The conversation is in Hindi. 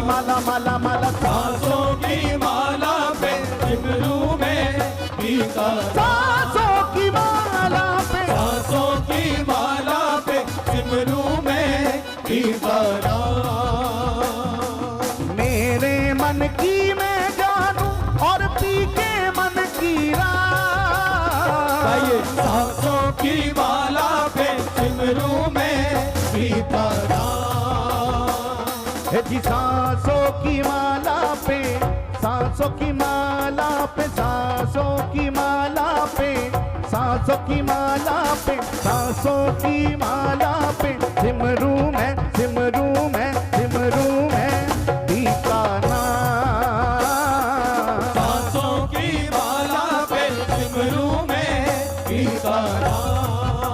माला माला माला सांसों की माला पे सिमरू में पीता सांसों की माला पे सांसों की माला पे सिमरू में पीता मेरे मन की मैं जानू और पी के मन की राह सांसों की माला पे सिमरू में पीता जी सांसों की माला पे सांसों की माला पे सांसों की माला पे सांसों की माला पे सांसों की माला पे सिमरू में